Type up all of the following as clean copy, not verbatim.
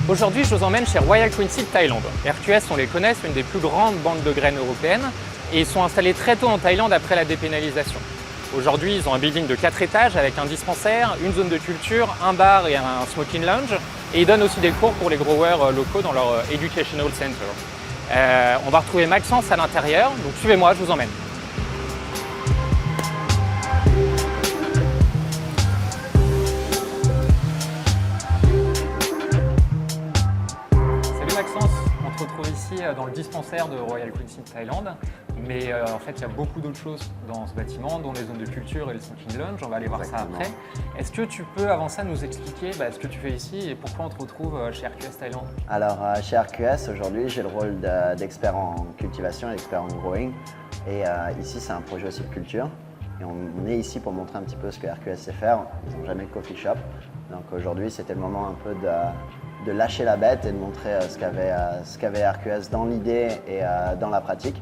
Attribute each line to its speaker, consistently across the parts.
Speaker 1: Aujourd'hui, je vous emmène chez Royal Queen Seed Thaïlande. RQS, on les connaît, c'est une des plus grandes banques de graines européennes et ils sont installés très tôt en Thaïlande après la dépénalisation. Aujourd'hui, ils ont un building de 4 étages avec un dispensaire, une zone de culture, un bar et un smoking lounge. Et ils donnent aussi des cours pour les growers locaux dans leur Educational Center. On va retrouver Maxence à l'intérieur, donc suivez-moi, je vous emmène. Salut Maxence, on te retrouve ici dans le dispensaire de Royal Queen Seed Thaïlande. Mais en fait, il y a beaucoup d'autres choses dans ce bâtiment, dont les zones de culture et le smoking lounge. On va aller voir ça après. Est-ce que tu peux, avant ça, nous expliquer ce que tu fais ici et pourquoi on te retrouve chez RQS Thaïlande?
Speaker 2: Alors, chez RQS, aujourd'hui, j'ai le rôle d'expert en cultivation et d'expert en growing. Et ici, c'est un projet aussi de culture. Et on est ici pour montrer un petit peu ce que RQS sait faire. Ils n'ont jamais de coffee shop. Donc aujourd'hui, c'était le moment un peu de lâcher la bête et de montrer ce qu'avait RQS dans l'idée et dans la pratique.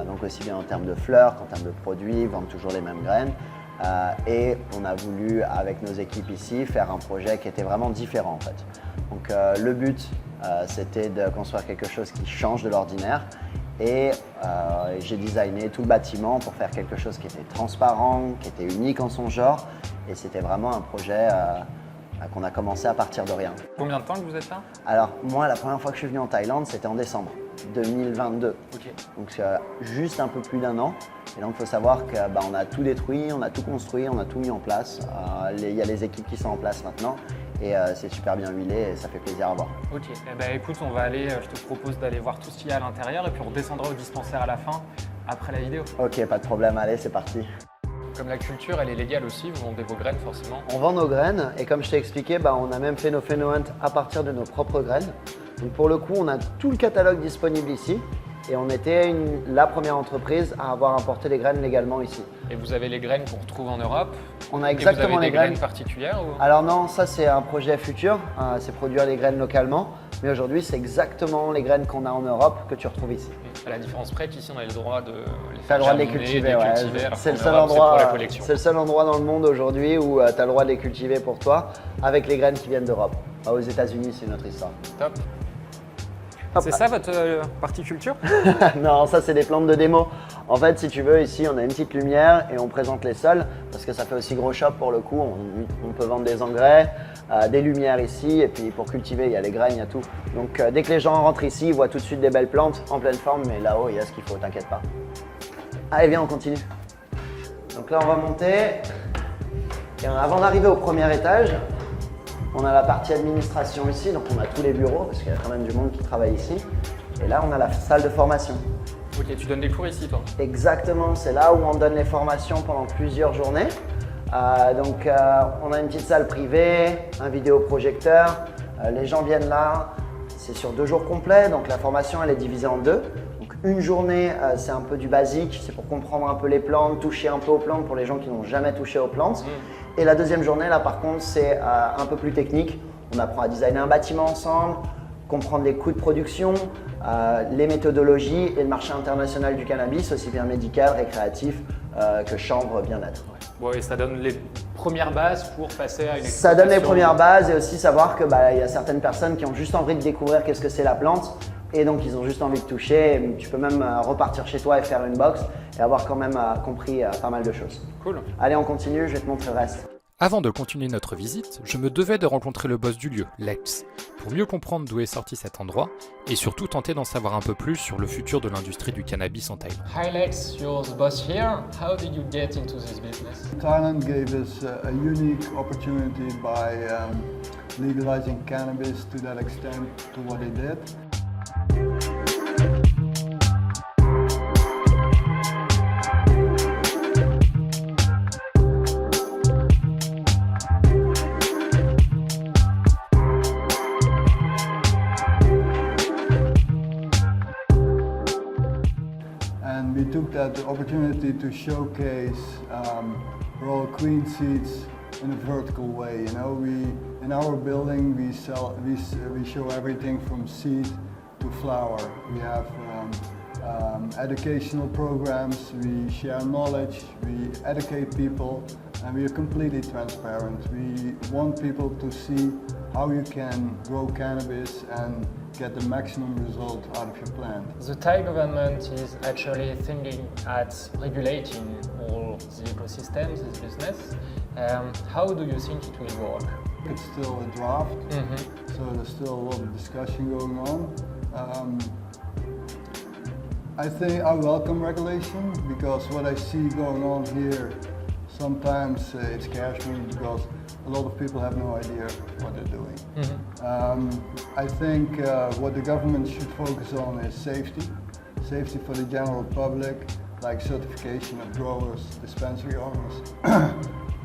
Speaker 2: Donc aussi bien en termes de fleurs qu'en termes de produits, vendre toujours les mêmes graines. Et on a voulu, avec nos équipes ici, faire un projet qui était vraiment différent en fait. Donc le but, c'était de construire quelque chose qui change de l'ordinaire. Et j'ai designé tout le bâtiment pour faire quelque chose qui était transparent, qui était unique en son genre. Et c'était vraiment un projet qu'on a commencé à partir de rien.
Speaker 1: Combien de temps que vous êtes là?
Speaker 2: Alors moi, la première fois que je suis venu en Thaïlande, c'était en décembre 2022.
Speaker 1: Okay.
Speaker 2: Donc juste un peu plus d'un an. Et donc il faut savoir qu'on a tout détruit, on a tout construit, on a tout mis en place. Il y a les équipes qui sont en place maintenant et c'est super bien huilé et ça fait plaisir à voir.
Speaker 1: Ok, eh ben, écoute, on va aller, je te propose d'aller voir tout ce qu'il y a à l'intérieur et puis on redescendra au dispensaire à la fin, après la vidéo.
Speaker 2: Ok, pas de problème, allez, c'est parti.
Speaker 1: Comme la culture, elle est légale aussi, vous vendez vos graines forcément.
Speaker 2: On vend nos graines et comme je t'ai expliqué, on a même fait nos Pheno-Hunt à partir de nos propres graines. Donc pour le coup, on a tout le catalogue disponible ici et on était la première entreprise à avoir importé les graines légalement ici.
Speaker 1: Et vous avez les graines qu'on retrouve en Europe?
Speaker 2: On a exactement
Speaker 1: et vous avez
Speaker 2: les
Speaker 1: des graines particulières ou...
Speaker 2: Alors non, ça c'est un projet futur, c'est produire les graines localement. Mais aujourd'hui, c'est exactement les graines qu'on a en Europe que tu retrouves ici.
Speaker 1: À la différence près qu'ici, on a le droit de les
Speaker 2: faire. Tu
Speaker 1: as
Speaker 2: as le droit de les cultiver, ouais. C'est le seul endroit dans le monde aujourd'hui où tu as le droit de les cultiver pour toi avec les graines qui viennent d'Europe. Aux États-Unis, c'est une autre histoire.
Speaker 1: Top. C'est ça votre partie culture?
Speaker 2: Non, ça c'est des plantes de démo. En fait, si tu veux, ici on a une petite lumière et on présente les sols parce que ça fait aussi gros shop pour le coup. On peut vendre des engrais, des lumières ici et puis pour cultiver, il y a les graines, il y a tout. Donc dès que les gens rentrent ici, ils voient tout de suite des belles plantes en pleine forme, mais là-haut, il y a ce qu'il faut, t'inquiète pas. Allez, viens, on continue. Donc là, on va monter. Et avant d'arriver au premier étage, on a la partie administration ici, donc on a tous les bureaux parce qu'il y a quand même du monde qui travaille ici. Et là, on a la salle de formation.
Speaker 1: Ok, tu donnes des cours ici toi?
Speaker 2: Exactement, c'est là où on donne les formations pendant plusieurs journées. On a une petite salle privée, un vidéoprojecteur. Les gens viennent là, c'est sur 2 jours complets, donc la formation elle est divisée en 2. Donc une journée, c'est un peu du basique, c'est pour comprendre un peu les plantes, toucher un peu aux plantes pour les gens qui n'ont jamais touché aux plantes. Et la deuxième journée, là par contre, c'est un peu plus technique. On apprend à designer un bâtiment ensemble, comprendre les coûts de production, les méthodologies et le marché international du cannabis, aussi bien médical, récréatif que chambre, bien-être.
Speaker 1: Ouais, et ça donne les premières bases pour passer à une exploitation.
Speaker 2: Ça donne les premières bases et aussi savoir que il y a certaines personnes qui ont juste envie de découvrir qu'est-ce que c'est la plante et donc ils ont juste envie de toucher. Tu peux même repartir chez toi et faire une box et avoir quand même compris pas mal de choses.
Speaker 1: Cool.
Speaker 2: Allez, on continue, je vais te montrer le reste.
Speaker 3: Avant de continuer notre visite, je me devais de rencontrer le boss du lieu, Lex, pour mieux comprendre d'où est sorti cet endroit et surtout tenter d'en savoir un peu plus sur le futur de l'industrie du cannabis en Thaïlande.
Speaker 1: Hi Lex, you're the boss here. How did you get into this business?
Speaker 4: Thailand gave us a unique opportunity by legalizing cannabis to that extent to what they did. And we took that opportunity to showcase Royal Queen seeds in a vertical way. You know, in our building we show everything from seed to flower. We have educational programs, we share knowledge, we educate people, and we are completely transparent. We want people to see how you can grow cannabis and get the maximum result out of your plant.
Speaker 5: The Thai government is actually thinking at regulating all the ecosystem, this business. How do you think it will work?
Speaker 4: It's still a draft, so there's still a lot of discussion going on. I think I welcome regulation because what I see going on here, sometimes it scares me because a lot of people have no idea what they're doing. I think what the government should focus on is safety. Safety for the general public, like certification of growers, dispensary owners,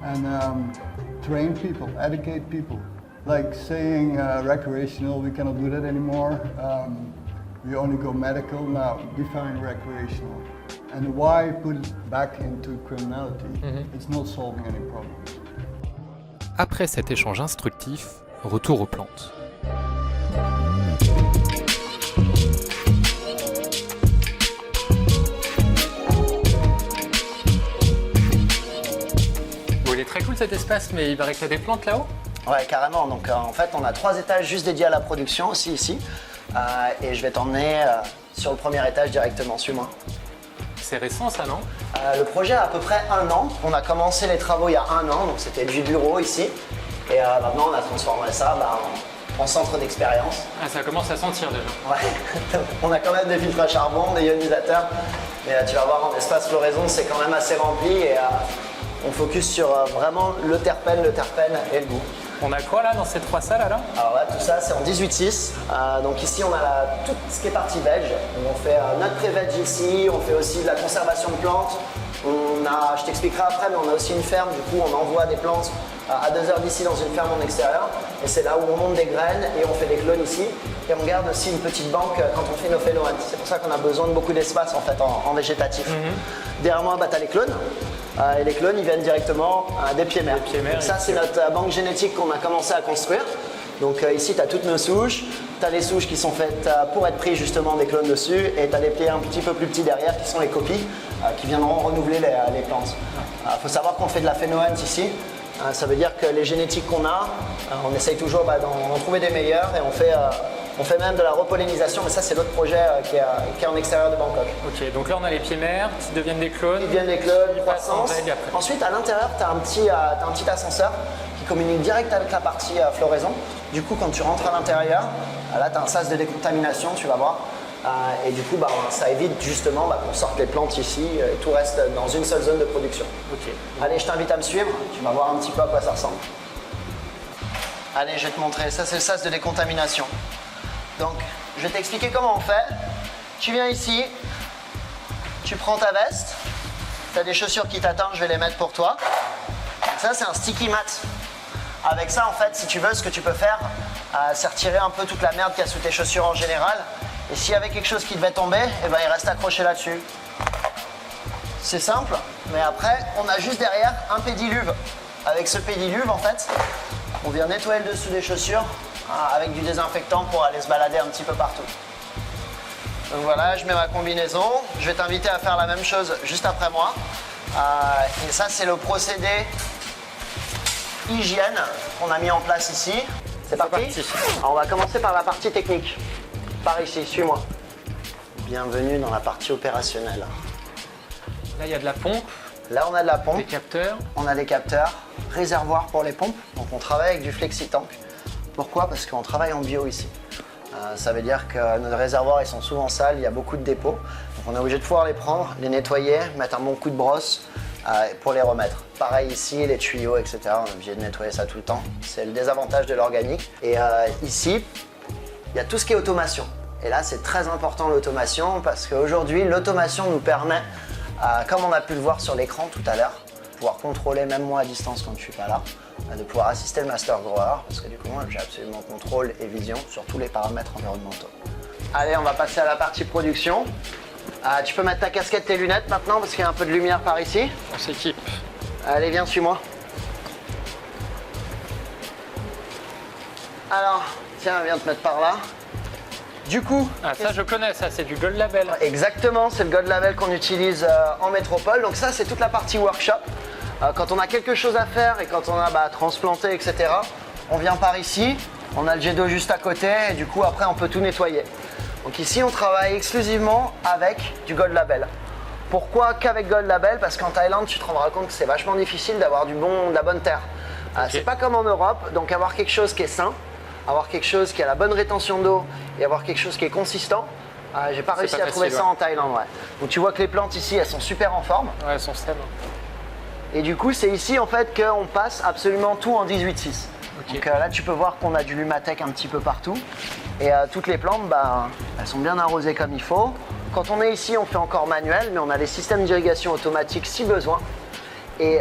Speaker 4: and train people, educate people. Like saying recreational, we cannot do that anymore. We only go medical, now define recreational. And why put it back into criminality? It's not solving any problems.
Speaker 3: Après cet échange instructif, retour aux plantes.
Speaker 1: Bon, il est très cool cet espace, mais il paraît qu'il y a des plantes là-haut.
Speaker 2: Ouais, carrément. Donc en fait, on a 3 étages juste dédiés à la production aussi ici. Et je vais t'emmener sur le premier étage directement. Suis-moi.
Speaker 1: C'est récent ça, non?
Speaker 2: Le projet a à peu près 1 an. On a commencé les travaux il y a 1 an, donc c'était du bureau ici. Et maintenant, on a transformé ça en centre d'expérience.
Speaker 1: Ah, ça commence à sentir déjà.
Speaker 2: Ouais. On a quand même des filtres à charbon, des ionisateurs. Mais tu vas voir, en espace floraison, c'est quand même assez rempli. Et on focus sur vraiment le terpène et le goût.
Speaker 1: On a quoi là dans ces 3 salles là?
Speaker 2: Alors là, tout ça, c'est en 18-6. Donc ici, on a tout ce qui est partie veg. On fait notre pré-veg ici, on fait aussi de la conservation de plantes. Je t'expliquerai après, mais on a aussi une ferme. Du coup, on envoie des plantes à 2 heures d'ici dans une ferme en extérieur. Et c'est là où on monte des graines et on fait des clones ici. Et on garde aussi une petite banque quand on fait nos phénoènes. C'est pour ça qu'on a besoin de beaucoup d'espace en fait en végétatif. Derrière moi, tu as les clones. Et les clones, ils viennent directement des pieds-mères. Donc ça, c'est notre banque génétique qu'on a commencé à construire. Donc ici, tu as toutes nos souches. Tu as les souches qui sont faites pour être prises justement des clones dessus. Et tu as des pieds un petit peu plus petits derrière qui sont les copies qui viendront renouveler les plantes. Il faut savoir qu'on fait de la phénoène ici. Ça veut dire que les génétiques qu'on a, on essaye toujours d'en trouver des meilleurs et on fait même de la repollinisation, mais ça c'est l'autre projet qui est en extérieur de Bangkok.
Speaker 1: Ok, donc là on a les pieds-mères qui deviennent des clones.
Speaker 2: Ils deviennent des clones,
Speaker 1: Ils passent en
Speaker 2: croissance.
Speaker 1: veg après.
Speaker 2: Ensuite à l'intérieur tu as un petit ascenseur qui communique direct avec la partie floraison. Du coup quand tu rentres à l'intérieur, là tu as un sas de décontamination, tu vas voir. Et du coup ça évite justement qu'on sorte les plantes ici et tout reste dans une seule zone de production.
Speaker 1: Ok.
Speaker 2: Allez, je t'invite à me suivre, tu vas voir un petit peu à quoi ça ressemble. Allez, je vais te montrer, ça c'est le sas de décontamination. Donc, je vais t'expliquer comment on fait. Tu viens ici, tu prends ta veste, tu as des chaussures qui t'attendent, je vais les mettre pour toi. Ça c'est un sticky mat. Avec ça en fait, si tu veux, ce que tu peux faire, c'est retirer un peu toute la merde qu'il y a sous tes chaussures en général. Et s'il y avait quelque chose qui devait tomber, il reste accroché là-dessus. C'est simple, mais après, on a juste derrière un pédiluve. Avec ce pédiluve, en fait, on vient nettoyer le dessous des chaussures avec du désinfectant pour aller se balader un petit peu partout. Donc voilà, je mets ma combinaison. Je vais t'inviter à faire la même chose juste après moi. Et ça, c'est le procédé hygiène qu'on a mis en place ici. C'est parti. Alors, on va commencer par la partie technique. Par ici, suis-moi. Bienvenue dans la partie opérationnelle.
Speaker 1: Là il y a de la pompe,
Speaker 2: Là, on a de la pompe.
Speaker 1: des capteurs.
Speaker 2: On a des capteurs, réservoirs pour les pompes. Donc on travaille avec du flexi-tank. Pourquoi? Parce qu'on travaille en bio ici. Ça veut dire que nos réservoirs ils sont souvent sales, il y a beaucoup de dépôts. Donc on est obligé de pouvoir les prendre, les nettoyer, mettre un bon coup de brosse pour les remettre. Pareil ici, les tuyaux, etc. On est obligé de nettoyer ça tout le temps. C'est le désavantage de l'organique. Et ici, il y a tout ce qui est automation. Et là, c'est très important l'automation parce qu'aujourd'hui, l'automation nous permet, comme on a pu le voir sur l'écran tout à l'heure, de pouvoir contrôler, même moi à distance quand je ne suis pas là, de pouvoir assister le master grower parce que du coup, moi, j'ai absolument contrôle et vision sur tous les paramètres environnementaux. Allez, on va passer à la partie production. Tu peux mettre ta casquette, tes lunettes maintenant parce qu'il y a un peu de lumière par ici.
Speaker 1: On s'équipe.
Speaker 2: Allez, viens, suis-moi. Alors, tiens, viens te mettre par là. Du coup...
Speaker 1: Ah ça je connais, ça c'est du Gold Label.
Speaker 2: Exactement, c'est le Gold Label qu'on utilise en métropole. Donc ça, c'est toute la partie workshop. Quand on a quelque chose à faire et quand on a transplanté, etc., on vient par ici On a le jet d'eau juste à côté et du coup après on peut tout nettoyer. Donc ici on travaille exclusivement avec du Gold Label. Pourquoi qu'avec Gold Label? Parce qu'en Thaïlande tu te rendras compte que c'est vachement difficile d'avoir de la bonne terre. C'est pas comme en Europe, donc avoir quelque chose qui est sain, avoir quelque chose qui a la bonne rétention d'eau et avoir quelque chose qui est consistant, j'ai pas réussi à trouver ça en Thaïlande. Ouais. Donc tu vois que les plantes ici elles sont super en forme.
Speaker 1: Ouais, elles sont saines.
Speaker 2: Et du coup c'est ici en fait qu'on passe absolument tout en 18-6. Donc là tu peux voir qu'on a du Lumatec un petit peu partout et toutes les plantes elles sont bien arrosées comme il faut. Quand on est ici on fait encore manuel mais on a des systèmes d'irrigation automatique si besoin et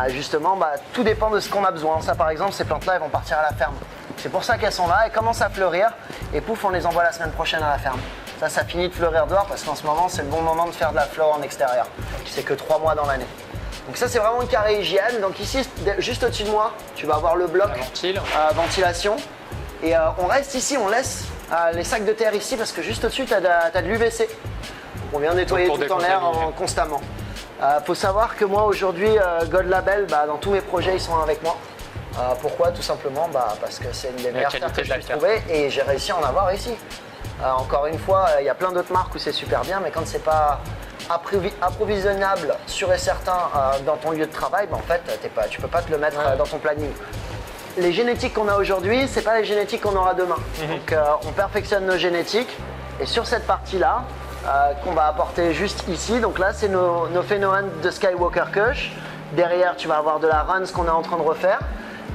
Speaker 2: justement tout dépend de ce qu'on a besoin. Ça par exemple ces plantes là elles vont partir à la ferme. C'est pour ça qu'elles sont là, elles commencent à fleurir et pouf on les envoie la semaine prochaine à la ferme. Ça finit de fleurir dehors parce qu'en ce moment c'est le bon moment de faire de la flore en extérieur. C'est que 3 mois dans l'année. Donc ça c'est vraiment le carré hygiène. Donc ici, juste au-dessus de moi, tu vas avoir le bloc ventilation. Et on reste ici, on laisse les sacs de terre ici parce que juste au-dessus tu as de l'UVC. On vient nettoyer tout en l'air constamment. Faut savoir que moi aujourd'hui, Gold Label, dans tous mes projets ils sont avec moi. Pourquoi? Tout simplement parce que c'est une des meilleures terres que je puisse trouver et j'ai réussi à en avoir ici. Encore une fois, il y a plein d'autres marques où c'est super bien, mais quand c'est pas approvisionnable sûr et certain dans ton lieu de travail, en fait, tu peux pas te le mettre dans ton planning. Les génétiques qu'on a aujourd'hui, c'est pas les génétiques qu'on aura demain. Donc on perfectionne nos génétiques et sur cette partie-là, qu'on va apporter juste ici, donc là c'est nos phénomènes de Skywalker Kush. Derrière, tu vas avoir de la Runs qu'on est en train de refaire.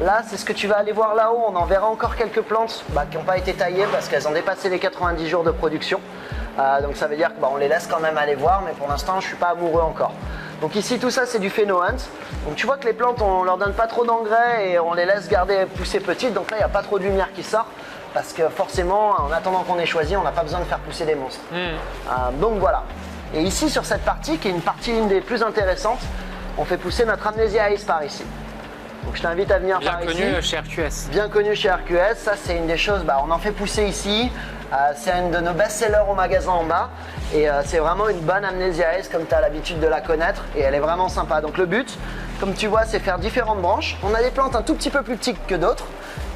Speaker 2: Là, c'est ce que tu vas aller voir là-haut. On en verra encore quelques plantes qui n'ont pas été taillées parce qu'elles ont dépassé les 90 jours de production. Donc ça veut dire qu'on les laisse quand même aller voir, mais pour l'instant, je ne suis pas amoureux encore. Donc ici, tout ça, c'est du Phénohunt. Donc tu vois que les plantes, on leur donne pas trop d'engrais et on les laisse garder pousser petites. Donc là, il n'y a pas trop de lumière qui sort parce que forcément, en attendant qu'on ait choisi, on n'a pas besoin de faire pousser des monstres. Donc voilà. Et ici, sur cette partie, qui est une des plus intéressantes, on fait pousser notre Amnesia Ice par ici. Donc je t'invite à venir par ici.
Speaker 1: Bien connu chez RQS.
Speaker 2: Bien connu chez RQS, ça c'est une des choses, on en fait pousser ici. C'est une de nos best-sellers au magasin en bas. Et c'est vraiment une bonne Amnesia Ice comme tu as l'habitude de la connaître. Et elle est vraiment sympa. Donc le but, comme tu vois, c'est faire différentes branches. On a des plantes un tout petit peu plus petites que d'autres.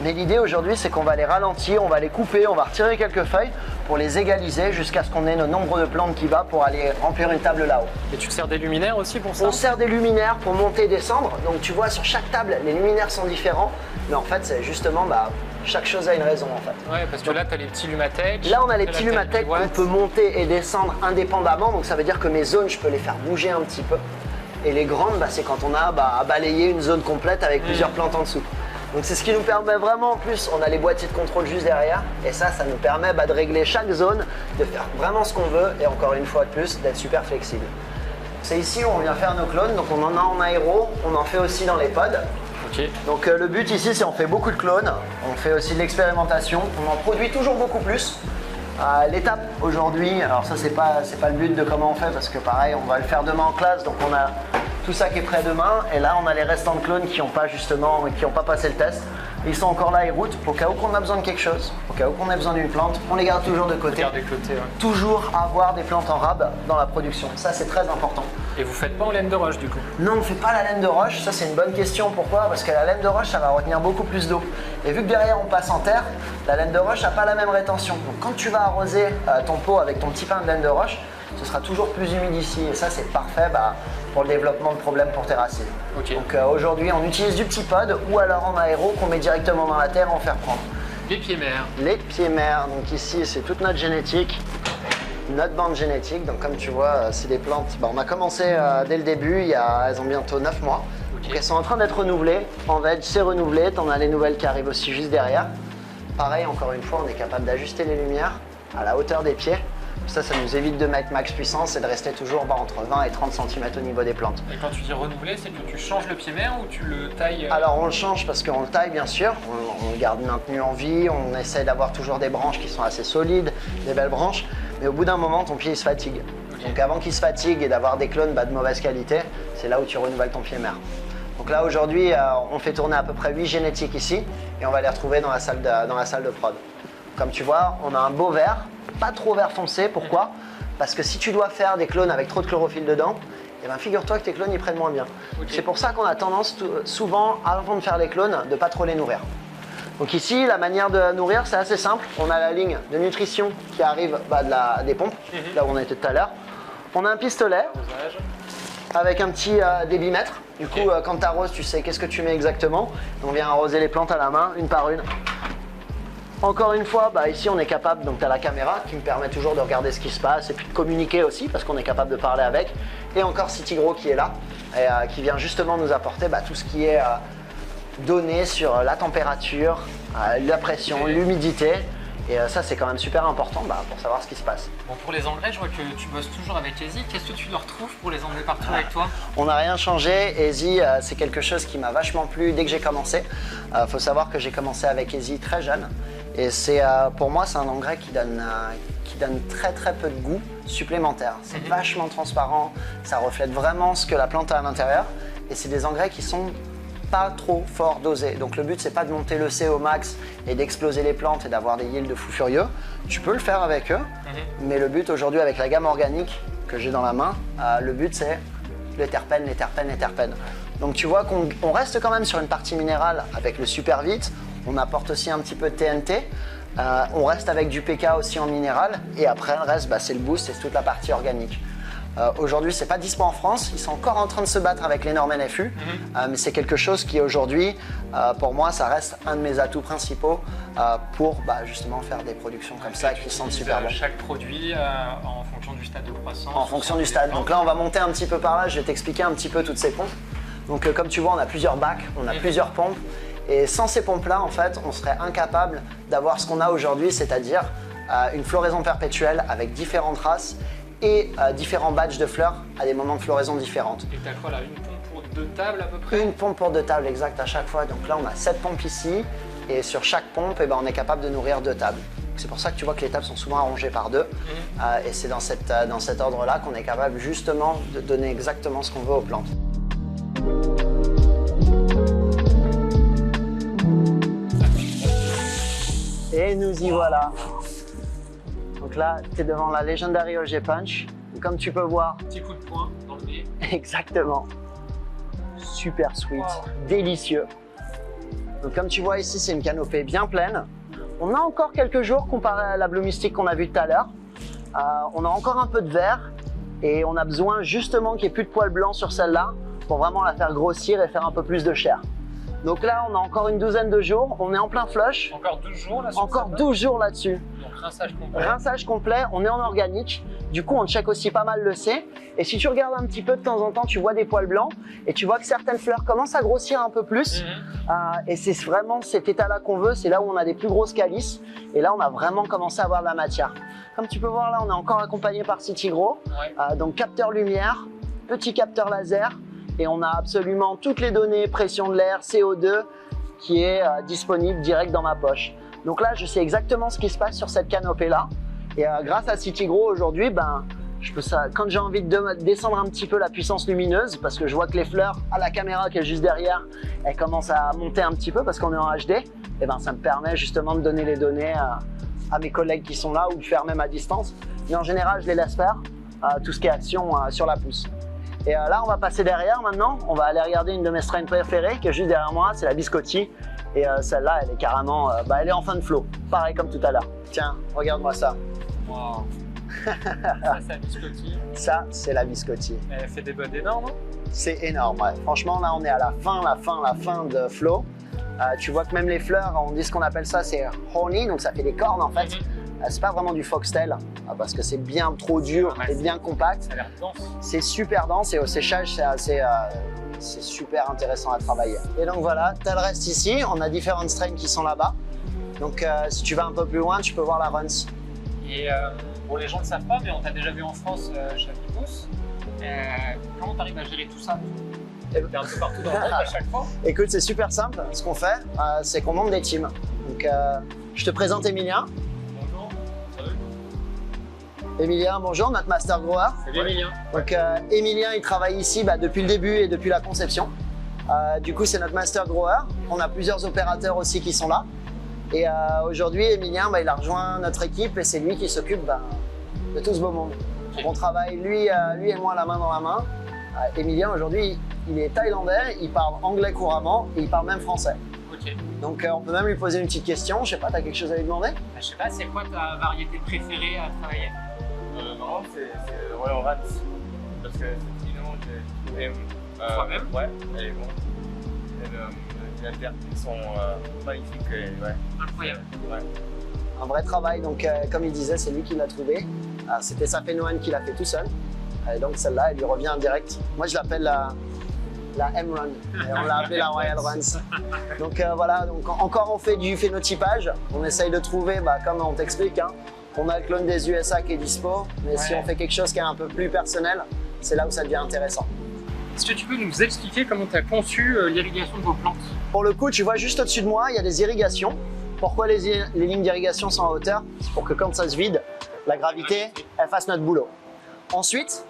Speaker 2: Mais l'idée aujourd'hui, c'est qu'on va les ralentir, on va les couper, on va retirer quelques feuilles pour les égaliser jusqu'à ce qu'on ait le nombre de plantes qui va pour aller remplir une table là-haut.
Speaker 1: Et tu te sers des luminaires aussi pour ça?
Speaker 2: On sert des luminaires pour monter et descendre. Donc tu vois, sur chaque table, les luminaires sont différents. Mais en fait, c'est justement, chaque chose a une raison en fait.
Speaker 1: Ouais, parce que là, tu as les petits Lumatec.
Speaker 2: Là, on a les petits Lumatec qu'on peut monter et descendre indépendamment. Donc ça veut dire que mes zones, je peux les faire bouger un petit peu. Et les grandes, c'est quand on a à balayer une zone complète avec plusieurs plantes en dessous. Donc c'est ce qui nous permet vraiment, en plus, on a les boîtiers de contrôle juste derrière. Et ça nous permet de régler chaque zone, de faire vraiment ce qu'on veut. Et encore une fois de plus, d'être super flexible. C'est ici où on vient faire nos clones. Donc on en a en aéro, on en fait aussi dans les pods. Donc le but ici, c'est on fait beaucoup de clones, on fait aussi de l'expérimentation, on en produit toujours beaucoup plus. L'étape aujourd'hui, alors ça c'est pas le but de comment on fait parce que pareil, on va le faire demain en classe, donc on a tout ça qui est prêt demain et là on a les restants de clones qui n'ont pas passé le test. Ils sont encore là et route au cas où qu'on a besoin de quelque chose, au cas où qu'on a besoin d'une plante, on les garde toujours de côté. Toujours avoir des plantes en rab dans la production, ça c'est très important.
Speaker 1: Et vous faites pas en laine de roche du coup?
Speaker 2: Non, on ne fait pas la laine de roche, ça c'est une bonne question. Pourquoi? Parce que la laine de roche, ça va retenir beaucoup plus d'eau. Et vu que derrière on passe en terre, la laine de roche n'a pas la même rétention. Donc quand tu vas arroser ton pot avec ton petit pain de laine de roche, ce sera toujours plus humide ici. Et ça c'est parfait pour le développement de problèmes pour tes racines. Donc aujourd'hui on utilise du petit pod ou alors en aéro qu'on met directement dans la terre en faire prendre.
Speaker 1: Les pieds mères.
Speaker 2: Les pieds mères, donc ici c'est toute notre génétique. Notre bande génétique, donc comme tu vois, c'est des plantes. On a commencé dès le début, elles ont bientôt 9 mois. Donc elles sont en train d'être renouvelées. En veg, c'est renouvelé. T'en as les nouvelles qui arrivent aussi juste derrière. Pareil, encore une fois, on est capable d'ajuster les lumières à la hauteur des pieds. Ça nous évite de mettre max puissance et de rester toujours entre 20 et 30 cm au niveau des plantes.
Speaker 1: Et quand tu dis renouveler, c'est que tu changes le pied mère ou tu le tailles?
Speaker 2: Alors on le change parce qu'on le taille bien sûr, on le garde maintenu en vie, on essaie d'avoir toujours des branches qui sont assez solides, des belles branches, mais au bout d'un moment ton pied il se fatigue. Donc avant qu'il se fatigue et d'avoir des clones de mauvaise qualité, c'est là où tu renouvelles ton pied mère. Donc là aujourd'hui on fait tourner à peu près 8 génétiques ici et on va les retrouver dans la salle de prod. Comme tu vois, on a un beau vert, pas trop vert foncé. Pourquoi? Parce que si tu dois faire des clones avec trop de chlorophylle dedans, figure-toi que tes clones ils prennent moins bien. C'est pour ça qu'on a tendance souvent, avant de faire les clones, de pas trop les nourrir. Donc ici, la manière de nourrir, c'est assez simple. On a la ligne de nutrition qui arrive des pompes, là où on était tout à l'heure. On a un pistolet avec un petit débitmètre. Du coup, quand tu arroses, tu sais qu'est-ce que tu mets exactement. On vient arroser les plantes à la main, une par une. Encore une fois, ici on est capable, donc tu as la caméra qui me permet toujours de regarder ce qui se passe et puis de communiquer aussi parce qu'on est capable de parler avec. Et encore Citigrow qui est là et qui vient justement nous apporter tout ce qui est données sur la température, la pression, l'humidité. Et ça, c'est quand même super important pour savoir ce qui se passe.
Speaker 1: Bon, pour les engrais, je vois que tu bosses toujours avec Easy. Qu'est-ce que tu leur trouves pour les emmener partout avec toi?
Speaker 2: On n'a rien changé. Easy, c'est quelque chose qui m'a vachement plu dès que j'ai commencé. Faut savoir que j'ai commencé avec Easy très jeune. Et pour moi, c'est un engrais qui donne très peu de goût supplémentaire. C'est vachement transparent. Ça reflète vraiment ce que la plante a à l'intérieur. Et c'est des engrais qui sont pas trop fort dosé. Donc le but c'est pas de monter le C au max et d'exploser les plantes et d'avoir des yields de fou furieux. Tu peux le faire avec eux, mais le but aujourd'hui avec la gamme organique que j'ai dans la main, le but c'est les terpènes. Donc tu vois qu'on reste quand même sur une partie minérale avec le super vite, on apporte aussi un petit peu de TNT, on reste avec du PK aussi en minéral et après le reste c'est le boost, c'est toute la partie organique. Aujourd'hui, c'est pas dispo en France, ils sont encore en train de se battre avec les normes NFU, mais c'est quelque chose qui aujourd'hui, pour moi, ça reste un de mes atouts principaux pour justement faire des productions comme ça qui sentent super bon.
Speaker 1: Chaque produit en fonction du stade de croissance.
Speaker 2: En fonction du stade. Donc là, on va monter un petit peu par là, je vais t'expliquer un petit peu toutes ces pompes. Donc comme tu vois, on a plusieurs bacs, on a plusieurs pompes, et sans ces pompes-là, en fait, on serait incapable d'avoir ce qu'on a aujourd'hui, c'est-à-dire une floraison perpétuelle avec différentes races et différents batchs de fleurs à des moments de floraison différentes.
Speaker 1: Et tu as quoi là? Une pompe pour 2 tables à peu près?
Speaker 2: Une pompe pour 2 tables exact à chaque fois. Donc là on a 7 pompes ici et sur chaque pompe on est capable de nourrir 2 tables. C'est pour ça que tu vois que les tables sont souvent arrangées par 2 et c'est dans cet ordre là qu'on est capable justement de donner exactement ce qu'on veut aux plantes. Et nous y voilà. Donc là, tu es devant la Legendary OG Punch. Et comme tu peux voir,
Speaker 1: petit coup de poing dans le nez.
Speaker 2: Exactement. Super sweet, délicieux. Donc comme tu vois ici, c'est une canopée bien pleine. On a encore quelques jours comparé à la Blue Mystic qu'on a vue tout à l'heure. On a encore un peu de vert et on a besoin justement qu'il n'y ait plus de poils blancs sur celle-là pour vraiment la faire grossir et faire un peu plus de chair. Donc là, on a encore une douzaine de jours. On est en plein flush.
Speaker 1: Encore 12 jours là-dessus?
Speaker 2: Encore 12 jours là-dessus.
Speaker 1: Donc rinçage complet.
Speaker 2: Rinçage complet, on est en organique. Du coup, on check aussi pas mal le C. Et si tu regardes un petit peu de temps en temps, tu vois des poils blancs et tu vois que certaines fleurs commencent à grossir un peu plus. Et c'est vraiment cet état-là qu'on veut. C'est là où on a des plus grosses calices. Et là, on a vraiment commencé à avoir de la matière. Comme tu peux voir là, on est encore accompagné par Citigrow. Donc capteur lumière, petit capteur laser. Et on a absolument toutes les données, pression de l'air, CO2, qui est disponible direct dans ma poche. Donc là, je sais exactement ce qui se passe sur cette canopée-là. Et grâce à Citigrow, aujourd'hui, quand j'ai envie de descendre un petit peu la puissance lumineuse, parce que je vois que les fleurs à la caméra qui est juste derrière, elles commencent à monter un petit peu parce qu'on est en HD, et ça me permet justement de donner les données à mes collègues qui sont là ou de faire même à distance. Mais en général, je les laisse faire tout ce qui est action sur la pousse. Et là, on va passer derrière maintenant. On va aller regarder une de mes strains préférées qui est juste derrière moi, c'est la Biscotti. Et celle-là, elle est carrément, elle est en fin de flow, pareil comme tout à l'heure. Tiens, regarde-moi ça.
Speaker 1: Wow. Ça, c'est la Biscotti.
Speaker 2: Ça, c'est la Biscotti.
Speaker 1: Elle fait des buds énormes, hein?
Speaker 2: C'est énorme, ouais. Franchement, là, on est à la fin de flow. Tu vois que même les fleurs, on dit ce qu'on appelle ça, c'est horny, donc ça fait des cornes en fait. C'est pas vraiment du foxtail parce que c'est bien trop dur et bien compact.
Speaker 1: Ça a l'air dense.
Speaker 2: C'est super dense et au séchage, c'est super intéressant à travailler. Et donc voilà, tu as le reste ici. On a différentes strains qui sont là-bas. Donc si tu vas un peu plus loin, tu peux voir la Runs.
Speaker 1: Et bon, les gens ne savent pas, mais on t'a déjà vu en France chez Abibous. Comment tu arrives à gérer tout ça? T'es un peu partout dans le monde à chaque fois.
Speaker 2: Écoute, c'est super simple. Ce qu'on fait, c'est qu'on monte des teams. Donc je te présente Emilien.
Speaker 1: Bonjour. Salut.
Speaker 2: Emilien, bonjour, notre master grower.
Speaker 1: Salut Emilien.
Speaker 2: Donc Emilien, il travaille ici depuis le début et depuis la conception. Du coup, c'est notre master grower. On a plusieurs opérateurs aussi qui sont là. Et aujourd'hui, Emilien, il a rejoint notre équipe et c'est lui qui s'occupe de tout ce beau monde. Donc, on travaille, lui et moi, la main dans la main. Emilien, aujourd'hui, il est thaïlandais, il parle anglais couramment et il parle même français.
Speaker 1: Ok. Ok.
Speaker 2: Donc on peut même lui poser une petite question. Je sais pas, tu as quelque chose à lui demander?
Speaker 1: Je sais pas, c'est quoi ta variété préférée à travailler?
Speaker 6: Marrant, c'est Royal Rats. Parce que sinon, j'aime.
Speaker 1: Toi-même?
Speaker 6: Ouais, elle est bon. Les vertes sont magnifiques. Ouais.
Speaker 1: Incroyable.
Speaker 6: Ouais.
Speaker 2: Un vrai travail, donc comme il disait, c'est lui qui l'a trouvé. C'était sa Phénoène qui l'a fait tout seul. Donc celle-là, elle lui revient en direct. Moi, je l'appelle la M-Run. Et on l'a appelée la Royal Runs. Donc voilà, donc encore on fait du phénotypage. On essaye de trouver, comme on t'explique, hein, on a le clone des USA qui est dispo, mais si on fait quelque chose qui est un peu plus personnel, c'est là où ça devient intéressant.
Speaker 1: Est-ce que tu peux nous expliquer comment tu as conçu l'irrigation de vos plantes?
Speaker 2: Pour le coup, tu vois juste au-dessus de moi, il y a des irrigations. Pourquoi les lignes d'irrigation sont en hauteur? C'est pour que quand ça se vide, la gravité, elle fasse notre boulot. Ensuite,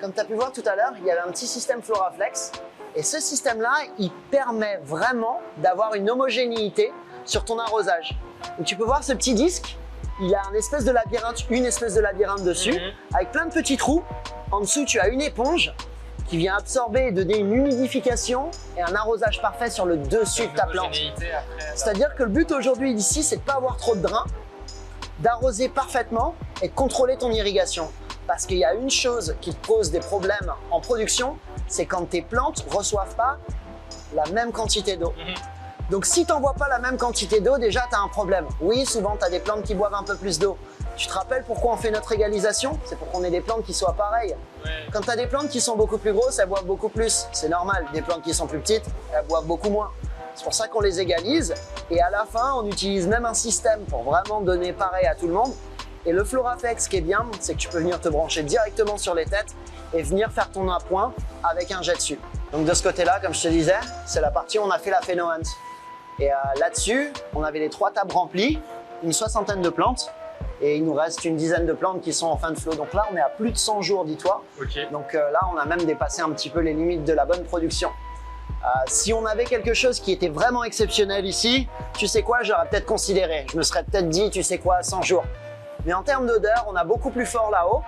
Speaker 2: comme tu as pu voir tout à l'heure, il y avait un petit système Floraflex. Et ce système-là, il permet vraiment d'avoir une homogénéité sur ton arrosage. Donc, tu peux voir ce petit disque, il a une espèce de labyrinthe dessus, avec plein de petits trous. En dessous, tu as une éponge qui vient absorber et donner une humidification et un arrosage parfait sur le dessus de ta plante. C'est-à-dire que le but aujourd'hui d'ici, c'est de ne pas avoir trop de drains, d'arroser parfaitement et de contrôler ton irrigation. Parce qu'il y a une chose qui te pose des problèmes en production, c'est quand tes plantes ne reçoivent pas la même quantité d'eau. Donc si tu n'envoies pas la même quantité d'eau, déjà tu as un problème. Oui, souvent tu as des plantes qui boivent un peu plus d'eau. Tu te rappelles pourquoi on fait notre égalisation? C'est pour qu'on ait des plantes qui soient pareilles. Quand tu as des plantes qui sont beaucoup plus grosses, elles boivent beaucoup plus. C'est normal. Des plantes qui sont plus petites, elles boivent beaucoup moins. C'est pour ça qu'on les égalise. Et à la fin, on utilise même un système pour vraiment donner pareil à tout le monde. Et le Floraflex, ce qui est bien, c'est que tu peux venir te brancher directement sur les têtes et venir faire ton appoint avec un jet dessus. Donc de ce côté-là, comme je te disais, c'est la partie où on a fait la Phénohunt. Et là-dessus, on avait les 3 tables remplies, une 60aine de plantes. Et il nous reste une dizaine de plantes qui sont en fin de flot. Donc là, on est à plus de 100 jours, dis-toi. Donc là, on a même dépassé un petit peu les limites de la bonne production. Si on avait quelque chose qui était vraiment exceptionnel ici, tu sais quoi, j'aurais peut-être considéré. Je me serais peut-être dit, tu sais quoi, 100 jours. Mais en termes d'odeur, on a beaucoup plus fort là-haut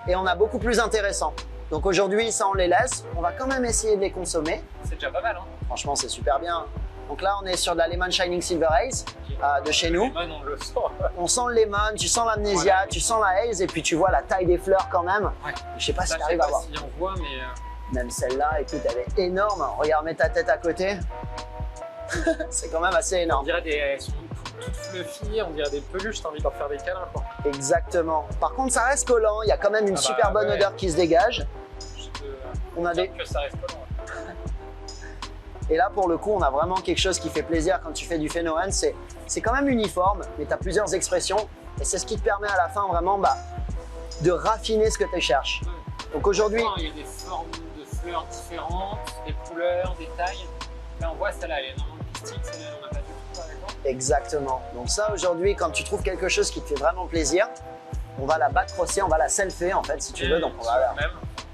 Speaker 2: et on a beaucoup plus intéressant. Donc aujourd'hui, ça, on les laisse. On va quand même essayer de les consommer.
Speaker 1: C'est déjà pas mal, hein?
Speaker 2: Franchement, c'est super bien. Donc là, on est sur de la Lemon Shining Silver Haze de chez nous.
Speaker 1: On le sent.
Speaker 2: On sent le lemon, tu sens l'amnésia, tu sens la haze et puis tu vois la taille des fleurs quand même. Je sais pas si tu arrives à voir.
Speaker 1: Si on voit, mais
Speaker 2: même celle-là, écoute, elle est énorme. Regarde, mets ta tête à côté. C'est quand même assez
Speaker 1: on
Speaker 2: énorme.
Speaker 1: dirait elles sont toutes fluffy, on dirait des peluches, t'as envie de leur faire des câlins, quoi.
Speaker 2: Exactement. Par contre, ça reste collant. Il y a quand même une super bonne odeur qui se dégage. On a des...
Speaker 1: que ça reste collant.
Speaker 2: Et là, pour le coup, on a vraiment quelque chose qui fait plaisir quand tu fais du Phénohunt. C'est quand même uniforme, mais tu as plusieurs expressions. Et c'est ce qui te permet à la fin vraiment de raffiner ce que tu cherches. Donc aujourd'hui...
Speaker 1: Il y a des formes de fleurs différentes, des couleurs, des tailles. Là, on voit celle-là, elle est énormément plastique, celle-là, on n'a pas du tout, par exemple.
Speaker 2: Exactement. Donc ça, aujourd'hui, quand tu trouves quelque chose qui te fait vraiment plaisir, on va la backcrosser, on va la selfer en fait, si tu veux. Donc on va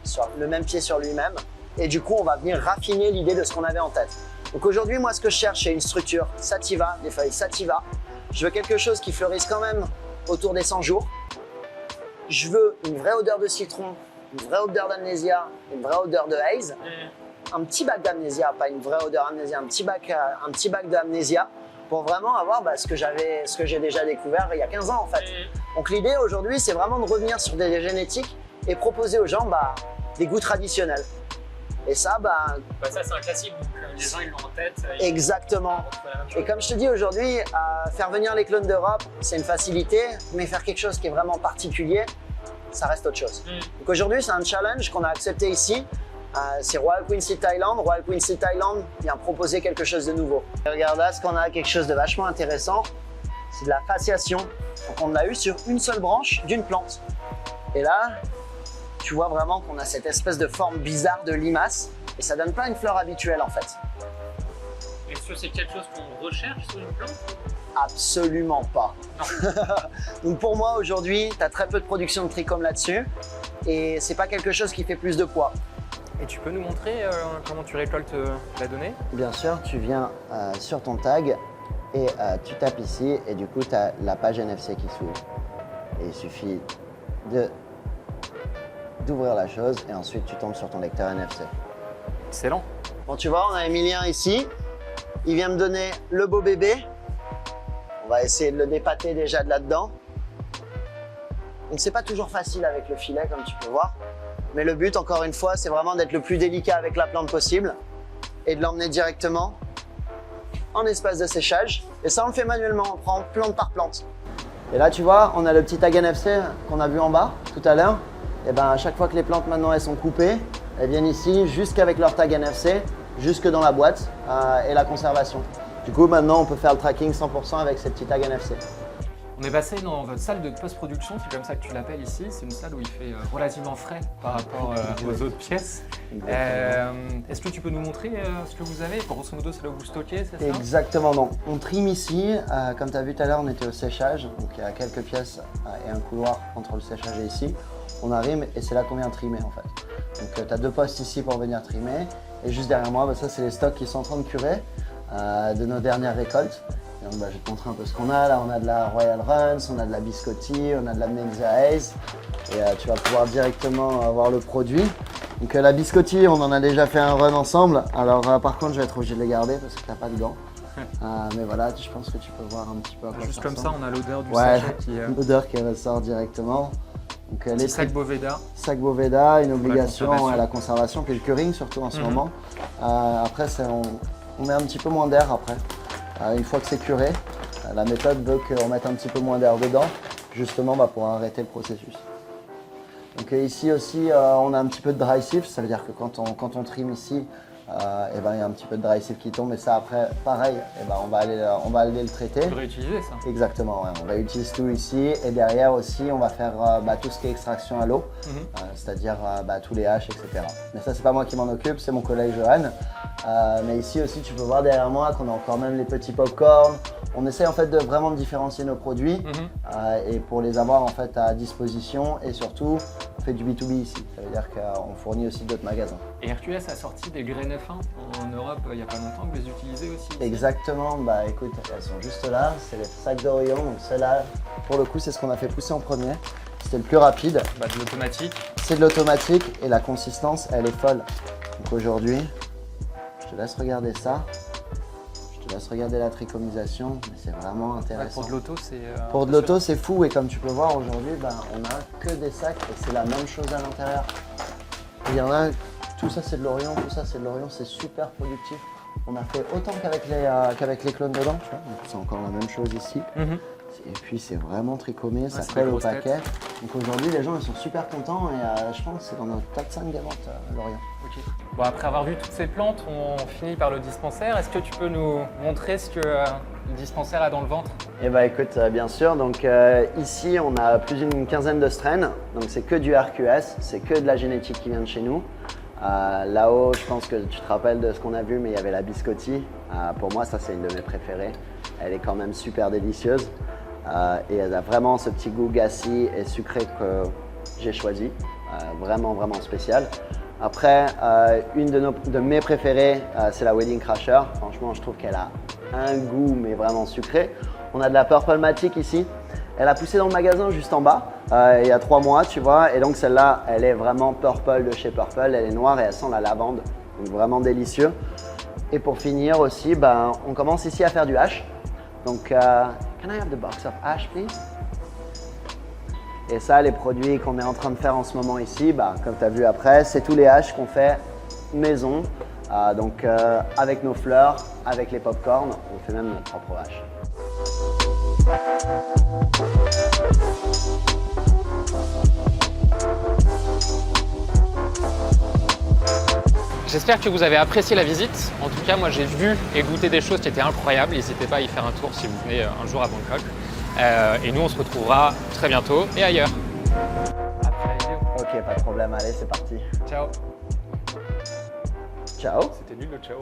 Speaker 2: sur le même pied sur lui-même. Et du coup, on va venir raffiner l'idée de ce qu'on avait en tête. Donc aujourd'hui, moi, ce que je cherche, c'est une structure sativa, des feuilles sativa. Je veux quelque chose qui fleurisse quand même autour des 100 jours. Je veux une vraie odeur de citron, une vraie odeur d'amnésia, une vraie odeur de haze. Un petit bac d'amnésia, pas une vraie odeur amnésia, un petit bac d'amnésia pour vraiment avoir ce que j'ai déjà découvert il y a 15 ans en fait. Donc l'idée aujourd'hui, c'est vraiment de revenir sur des génétiques et proposer aux gens des goûts traditionnels. Et ça,
Speaker 1: ça c'est un classique, donc les gens ils l'ont en tête.
Speaker 2: Exactement. Et comme je te dis aujourd'hui, faire venir les clones d'Europe, c'est une facilité, mais faire quelque chose qui est vraiment particulier, ça reste autre chose. Donc aujourd'hui, c'est un challenge qu'on a accepté ici. C'est Royal Queen Seed Thailand. Royal Queen Seed Thailand vient proposer quelque chose de nouveau. Et regarde là, ce qu'on a quelque chose de vachement intéressant, c'est de la fasciation. Donc on l'a eu sur une seule branche d'une plante. Et là, tu vois vraiment qu'on a cette espèce de forme bizarre de limace et ça donne pas une fleur habituelle en fait.
Speaker 1: Est-ce que c'est quelque chose qu'on recherche sur une plante?
Speaker 2: Absolument pas. Donc pour moi aujourd'hui, tu as très peu de production de trichome là-dessus et c'est pas quelque chose qui fait plus de poids.
Speaker 1: Et tu peux nous montrer comment tu récoltes la donnée?
Speaker 2: Bien sûr, tu viens sur ton tag et tu tapes ici et du coup tu as la page NFC qui s'ouvre. Et il suffit d'ouvrir la chose et ensuite tu tombes sur ton lecteur NFC.
Speaker 1: Excellent.
Speaker 2: Bon, tu vois, on a Emilien ici Il vient me donner le beau bébé. On va essayer de le dépâter déjà de là-dedans. Donc c'est pas toujours facile avec le filet comme tu peux voir. Mais le but, encore une fois, c'est vraiment d'être le plus délicat avec la plante possible et de l'emmener directement en espace de séchage. Et ça, on le fait manuellement, on prend plante par plante. Et là, tu vois, on a le petit tag NFC qu'on a vu en bas tout à l'heure. Et ben, à chaque fois que les plantes maintenant elles sont coupées, elles viennent ici jusqu'avec leur tag NFC, jusque dans la boîte et la conservation. Du coup, maintenant, on peut faire le tracking 100% avec ces petits tags NFC.
Speaker 1: On est passé dans votre salle de post-production, c'est comme ça que tu l'appelles ici. C'est une salle où il fait relativement frais par rapport aux autres pièces. Est-ce que tu peux nous montrer ce que vous avez? Grosso modo, c'est là où vous stockez, c'est ça?
Speaker 2: Exactement, donc on trime ici. Comme tu as vu tout à l'heure, on était au séchage. Donc il y a quelques pièces et un couloir entre le séchage et ici. On arrive et c'est là qu'on vient trimer en fait. Donc tu as 2 postes ici pour venir trimer. Et juste derrière moi, ça c'est les stocks qui sont en train de curer de nos dernières récoltes. Et donc, je vais te montrer un peu ce qu'on a. Là, on a de la Royal Runs, on a de la Biscotti, on a de la Menza Haze. Et tu vas pouvoir directement voir le produit. Donc la Biscotti, on en a déjà fait un run ensemble. Alors par contre, je vais être obligé de les garder parce que tu n'as pas de gants. Mais voilà, je pense que tu peux voir un petit peu à quoi
Speaker 1: Juste
Speaker 2: ça
Speaker 1: comme
Speaker 2: ressemble.
Speaker 1: ça, on a l'odeur du
Speaker 2: Ouais,
Speaker 1: sachet qui
Speaker 2: l'odeur qui ressort directement. Donc les
Speaker 1: sac Boveda.
Speaker 2: Sac Boveda, une obligation
Speaker 1: conservation.
Speaker 2: à la conservation, puis le curing surtout en ce moment. Après, on met un petit peu moins d'air après. Une fois que c'est curé, la méthode veut qu'on mette un petit peu moins d'air dedans, justement pour arrêter le processus. Donc ici aussi, on a un petit peu de dry sieve, ça veut dire que quand on trim ici, il y a un petit peu de dry sieve qui tombe, et ça après, pareil, on va aller le traiter.
Speaker 1: Tu peux réutiliser ça.
Speaker 2: Exactement, ouais. On va utiliser tout ici, et derrière aussi, on va faire tout ce qui est extraction à l'eau, c'est-à-dire tous les haches, etc. Mais ça, c'est pas moi qui m'en occupe, c'est mon collègue Johan. Mais ici aussi, tu peux voir derrière moi qu'on a encore même les petits pop-corn. On essaie en fait de vraiment différencier nos produits et pour les avoir en fait à disposition, et surtout, on fait du B2B ici. Ça veut dire qu'on fournit aussi d'autres magasins.
Speaker 1: Et RQS a sorti des graines F1 en Europe il n'y a pas longtemps, que vous les utilisez aussi ici.
Speaker 2: Exactement, écoute, elles sont juste là, c'est les sacs d'Orion. Donc celle-là, pour le coup, c'est ce qu'on a fait pousser en premier. C'était le plus rapide.
Speaker 1: De l'automatique.
Speaker 2: C'est de l'automatique et la consistance, elle est folle. Donc aujourd'hui, je te laisse regarder ça. Je te laisse regarder la trichomisation, mais c'est vraiment intéressant.
Speaker 1: Pour de l'auto, c'est...
Speaker 2: Pour de l'auto, c'est fou, et comme tu peux voir aujourd'hui, on n'a que des sacs et c'est la même chose à l'intérieur. Il y en a, tout ça c'est de l'Orion, tout ça c'est de l'Orion, c'est super productif. On a fait autant qu'avec les clones dedans, tu vois. Donc c'est encore la même chose ici. Et puis c'est vraiment tricomé, ça colle au paquet. Donc aujourd'hui, les gens ils sont super contents, et je pense que c'est dans notre top 5 des ventes, l'Orion.
Speaker 1: Ok. Bon, après avoir vu toutes ces plantes, on finit par le dispensaire. Est-ce que tu peux nous montrer ce que le dispensaire a dans le ventre?
Speaker 2: Eh bien écoute, bien sûr, donc ici on a plus d'une quinzaine de strains, donc c'est que du RQS, c'est que de la génétique qui vient de chez nous. Là-haut, je pense que tu te rappelles de ce qu'on a vu, mais il y avait la Biscotti. Pour moi, ça c'est une de mes préférées. Elle est quand même super délicieuse et elle a vraiment ce petit goût gassy et sucré que j'ai choisi, vraiment spécial. Après, une de mes préférées, c'est la Wedding Crasher. Franchement, je trouve qu'elle a un goût, mais vraiment sucré. On a de la Purple Matic ici. Elle a poussé dans le magasin juste en bas, il y a 3 mois, tu vois. Et donc celle-là, elle est vraiment Purple de chez Purple. Elle est noire et elle sent la lavande, donc vraiment délicieux. Et pour finir aussi, on commence ici à faire du hash. Donc, can I have the box of hash, please? Et ça, les produits qu'on est en train de faire en ce moment ici, comme tu as vu après, c'est tous les hashes qu'on fait maison. Donc avec nos fleurs, avec les pop-corn, on fait même notre propre hash.
Speaker 1: J'espère que vous avez apprécié la visite. En tout cas, moi j'ai vu et goûté des choses qui étaient incroyables. N'hésitez pas à y faire un tour si vous venez un jour à Bangkok. Et nous, on se retrouvera très bientôt et ailleurs.
Speaker 2: Ok, pas de problème. Allez, c'est parti.
Speaker 1: Ciao.
Speaker 2: Ciao.
Speaker 1: C'était nul le ciao.